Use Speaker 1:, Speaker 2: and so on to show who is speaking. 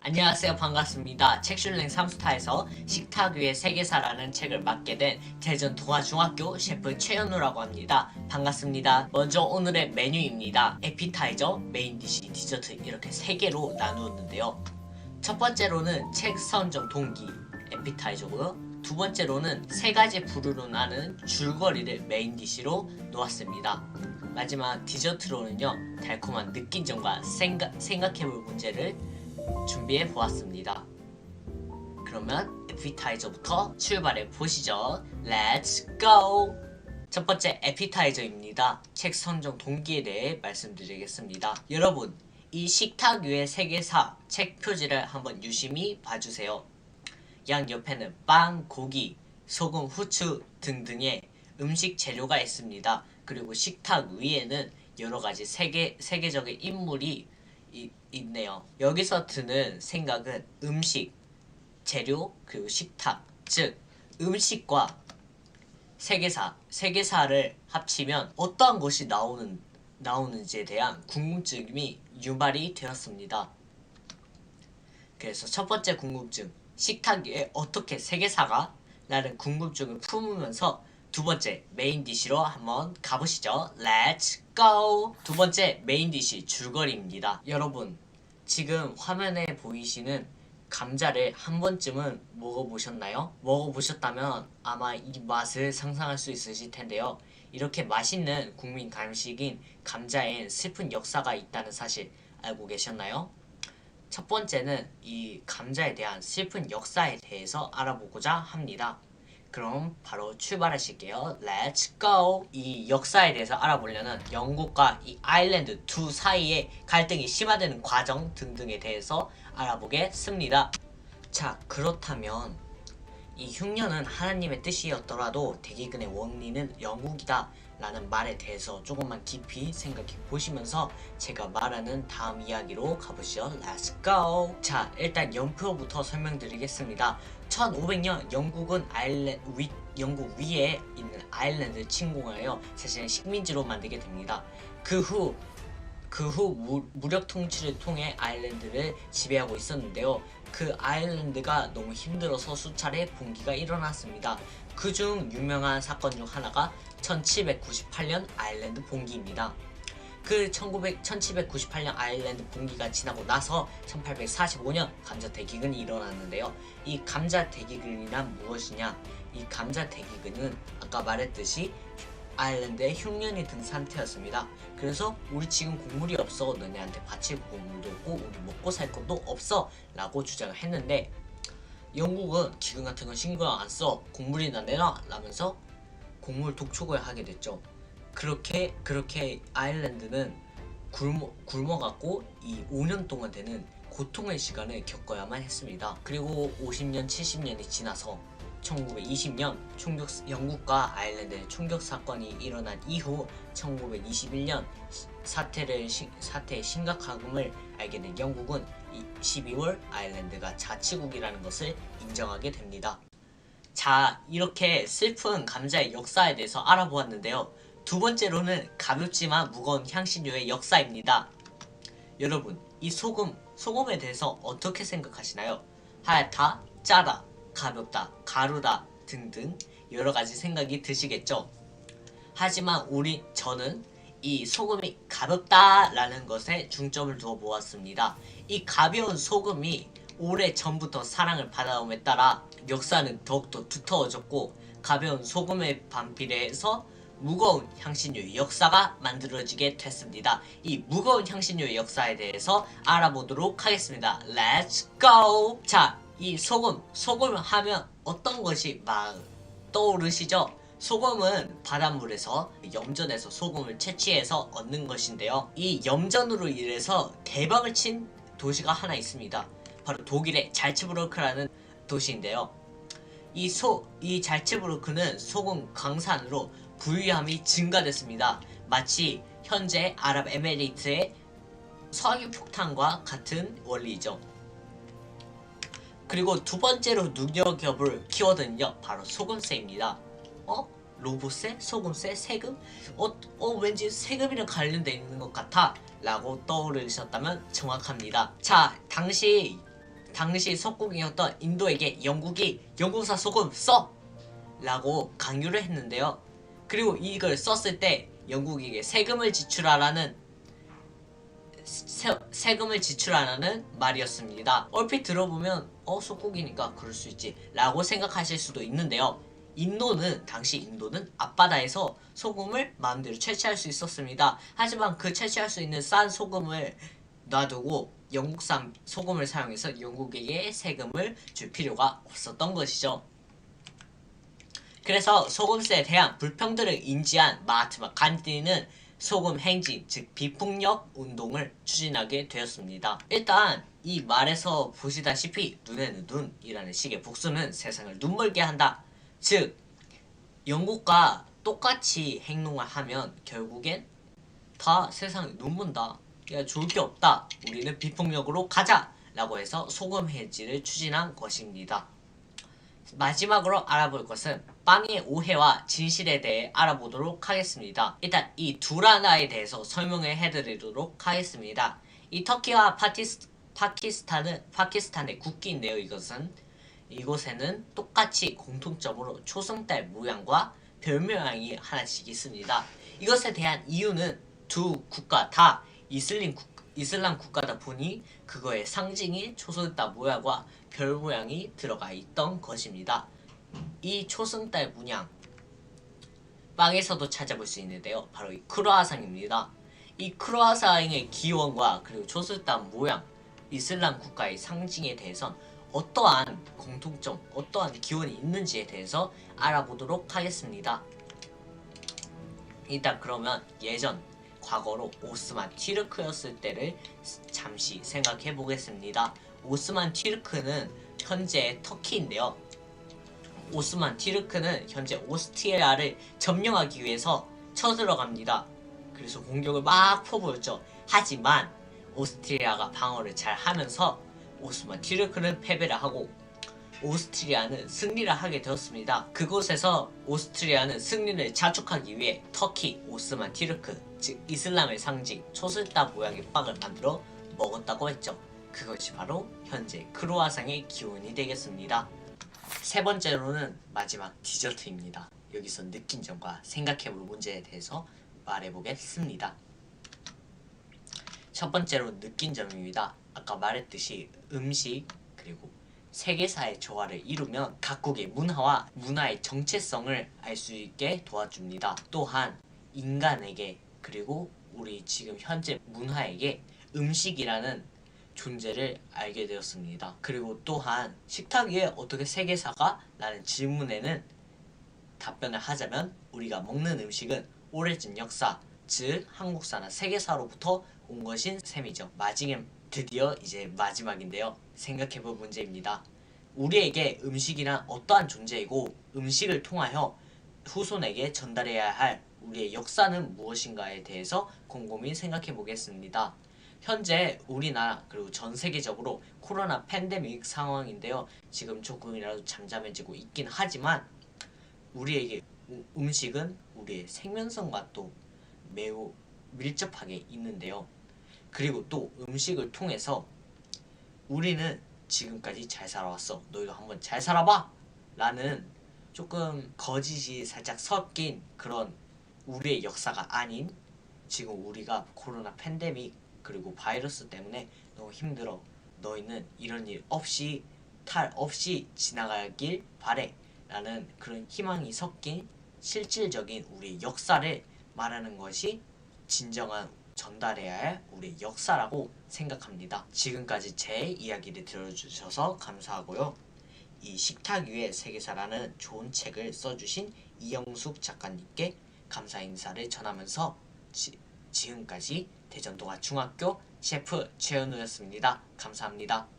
Speaker 1: 안녕하세요. 반갑습니다. 책슐랭 3스타에서 식탁 위의 세계사라는 책을 맡게 된 대전 동아중학교 셰프 최현우라고 합니다. 반갑습니다. 먼저 오늘의 메뉴입니다. 에피타이저, 메인 디시, 디저트 이렇게 3개로 나누었는데요. 첫 번째로는 책 선정 동기 에피타이저고요. 두 번째로는 3가지 부류로 나는 줄거리를 메인 디시로 놓았습니다. 마지막 디저트로는요, 달콤한 느낀점과 생각해볼 문제를 준비해 보았습니다. 그러면 에피타이저부터 출발해 보시죠. Let's go! 첫 번째 에피타이저입니다. 책 선정 동기에 대해 말씀드리겠습니다. 여러분, 이 식탁 위의 세계사 책 표지를 한번 유심히 봐주세요. 양 옆에는 빵, 고기, 소금, 후추 등등의 음식 재료가 있습니다. 그리고 식탁 위에는 여러가지 세계적인 인물이 있네요. 여기서 드는 생각은 음식, 재료, 그리고 식탁, 즉 음식과 세계사를 합치면 어떠한 것이 나오는지에 대한 궁금증이 유발이 되었습니다. 그래서 첫 번째 궁금증, 식탁 위에 어떻게 세계사가? 라는 궁금증을 품으면서 두 번째 메인 디시로 한번 가보시죠. Let's go! 두 번째 메인 디시 줄거리입니다. 여러분, 지금 화면에 보이시는 감자를 한 번쯤은 먹어보셨나요? 먹어보셨다면 아마 이 맛을 상상할 수 있으실 텐데요. 이렇게 맛있는 국민 간식인 감자엔 슬픈 역사가 있다는 사실 알고 계셨나요? 첫 번째는 이 감자에 대한 슬픈 역사에 대해서 알아보고자 합니다. 그럼 바로 출발하실게요. Let's go! 이 역사에 대해서 알아보려면 영국과 이 아일랜드 두 사이에 갈등이 심화되는 과정 등등에 대해서 알아보겠습니다. 자, 그렇다면 이 흉년은 하나님의 뜻이었더라도 대기근의 원인은 영국이다 라는 말에 대해서 조금만 깊이 생각해 보시면서 제가 말하는 다음 이야기로 가보시죠. Let's go! 자, 일단 연표부터 설명드리겠습니다. 1500년 영국 위에 있는 아일랜드 침공하여 자신의 식민지로 만들게 됩니다. 그 후 무력 통치를 통해 아일랜드를 지배하고 있었는데요. 그 아일랜드가 너무 힘들어서 수차례 붕괴가 일어났습니다. 그중 유명한 사건 중 하나가 1798년 아일랜드 붕괴입니다. 그 1798년 아일랜드 붕괴가 지나고 나서 1845년 감자 대기근이 일어났는데요. 이 감자 대기근이란 무엇이냐? 이 감자 대기근은 아까 말했듯이 아일랜드에 흉년이 든 상태였습니다. 그래서 우리 지금 곡물이 없어, 너네한테 바칠 곡물도 없고 우리 먹고 살 것도 없어 라고 주장을 했는데, 영국은 기근 같은 건 신경 안 써, 곡물이나 내놔 라면서 곡물 독촉을 하게 됐죠. 그렇게 아일랜드는 굶어갖고 이 5년 동안 되는 고통의 시간을 겪어야만 했습니다. 그리고 50년 70년이 지나서 1920년 영국과 아일랜드의 총격 사건이 일어난 이후 1921년 사태의 심각함을 알게 된 영국은 12월 아일랜드가 자치국이라는 것을 인정하게 됩니다. 자, 이렇게 슬픈 감자의 역사에 대해서 알아보았는데요. 두 번째로는 가볍지만 무거운 향신료의 역사입니다. 여러분, 이 소금에 대해서 어떻게 생각하시나요? 하얗다, 짜다, 가볍다, 가루다 등등 여러가지 생각이 드시겠죠? 하지만 저는 이 소금이 가볍다 라는 것에 중점을 두어 보았습니다. 이 가벼운 소금이 오래 전부터 사랑을 받아옴에 따라 역사는 더욱더 두터워졌고, 가벼운 소금에 반비례해서 무거운 향신료의 역사가 만들어지게 됐습니다. 이 무거운 향신료의 역사에 대해서 알아보도록 하겠습니다. Let's go! 자, 이 소금 하면 어떤 것이 막 떠오르시죠? 소금은 바닷물에서 염전에서 소금을 채취해서 얻는 것인데요. 이 염전으로 인해서 대박을 친 도시가 하나 있습니다. 바로 독일의 잘츠부르크라는 도시인데요. 이 잘츠부르크는 소금 강산으로 부유함이 증가됐습니다. 마치 현재 아랍에미레이트의 석유폭탄과 같은 원리이죠. 그리고 두 번째로 눈여겨볼 키워드는요, 바로 소금세입니다. 로봇세? 소금세? 세금? 왠지 세금이랑 관련돼 있는 것 같아 라고 떠오르셨다면 정확합니다. 자, 당시 당시 속국이었던 인도에게 영국이 영국산 소금 써! 라고 강요를 했는데요. 그리고 이걸 썼을 때 영국에게 세금을 지출하라는 말이었습니다. 얼핏 들어보면 속국이니까 그럴 수 있지 라고 생각하실 수도 있는데요. 당시 인도는 앞바다에서 소금을 마음대로 채취할 수 있었습니다. 하지만 그 채취할 수 있는 싼 소금을 놔두고 영국산 소금을 사용해서 영국에게 세금을 줄 필요가 없었던 것이죠. 그래서 소금세에 대한 불평등을 인지한 마하트마 간디는 소금 행진, 즉 비폭력 운동을 추진하게 되었습니다. 일단 이 말에서 보시다시피 눈에는 눈이라는 식의 복수는 세상을 눈멀게 한다. 즉 영국과 똑같이 행동을 하면 결국엔 다 세상에 눈문다. 야, 좋을 게 없다. 우리는 비폭력으로 가자. 라고 해서 소금 해지를 추진한 것입니다. 마지막으로 알아볼 것은 빵의 오해와 진실에 대해 알아보도록 하겠습니다. 일단 이 두라나에 대해서 설명을 해드리도록 하겠습니다. 이 터키와 파키스탄의 국기인데요. 이곳에는 똑같이 공통적으로 초승달 모양과 별 모양이 하나씩 있습니다. 이것에 대한 이유는 두 국가 다 이슬람 국가다 보니 그거의 상징인 초승달 모양과 별 모양이 들어가 있던 것입니다. 이 초승달 문양 빵에서도 찾아볼 수 있는데요. 바로 이 크로아상입니다. 이 크로아상의 기원과 그리고 초승달 모양 이슬람 국가의 상징에 대해선 어떠한 공통점, 어떠한 기원이 있는지에 대해서 알아보도록 하겠습니다. 일단 그러면 과거로 오스만 튀르크였을 때를 잠시 생각해 보겠습니다. 오스만 튀르크는 현재 터키인데요. 오스만 튀르크는 현재 오스트리아를 점령하기 위해서 쳐들어갑니다. 그래서 공격을 막 퍼부었죠. 하지만 오스트리아가 방어를 잘 하면서 오스만 튀르크는 패배를 하고 오스트리아는 승리를 하게 되었습니다. 그곳에서 오스트리아는 승리를 자축하기 위해 터키 오스만 튀르크, 즉 이슬람의 상징 초승달 모양의 빵을 만들어 먹었다고 했죠. 그것이 바로 현재 크로아상의 기원이 되겠습니다. 세 번째로는 마지막 디저트입니다. 여기서 느낀 점과 생각해볼 문제에 대해서 말해보겠습니다. 첫 번째로 느낀 점입니다. 아까 말했듯이 음식 그리고 세계사의 조화를 이루면 각국의 문화와 문화의 정체성을 알 수 있게 도와줍니다. 또한 인간에게 그리고 우리 지금 현재 문화에게 음식이라는 존재를 알게 되었습니다. 그리고 또한 식탁 위에 어떻게 세계사가? 라는 질문에는 답변을 하자면 우리가 먹는 음식은 오래전 역사, 즉 한국사나 세계사로부터 온 것인 셈이죠. 드디어 이제 마지막인데요. 생각해볼 문제입니다. 우리에게 음식이란 어떠한 존재이고 음식을 통하여 후손에게 전달해야 할 우리의 역사는 무엇인가에 대해서 곰곰이 생각해 보겠습니다. 현재 우리나라 그리고 전 세계적으로 코로나 팬데믹 상황인데요. 지금 조금이라도 잠잠해지고 있긴 하지만 우리에게 음식은 우리의 생명성과 또 매우 밀접하게 있는데요. 그리고 또 음식을 통해서 우리는 지금까지 잘 살아왔어. 너희도 한번 잘 살아봐! 라는 조금 거짓이 살짝 섞인 그런 우리의 역사가 아닌 지금 우리가 코로나 팬데믹 그리고 바이러스 때문에 너무 힘들어. 너희는 이런 일 없이 탈 없이 지나가길 바래. 라는 그런 희망이 섞인 실질적인 우리의 역사를 말하는 것이 진정한 전달해야 할 우리의 역사라고 생각합니다. 지금까지 제 이야기를 들어주셔서 감사하고요. 이 식탁 위의 세계사라는 좋은 책을 써주신 이영숙 작가님께 감사 인사를 전하면서 지금까지 대전동아 중학교 셰프 최현우였습니다. 감사합니다.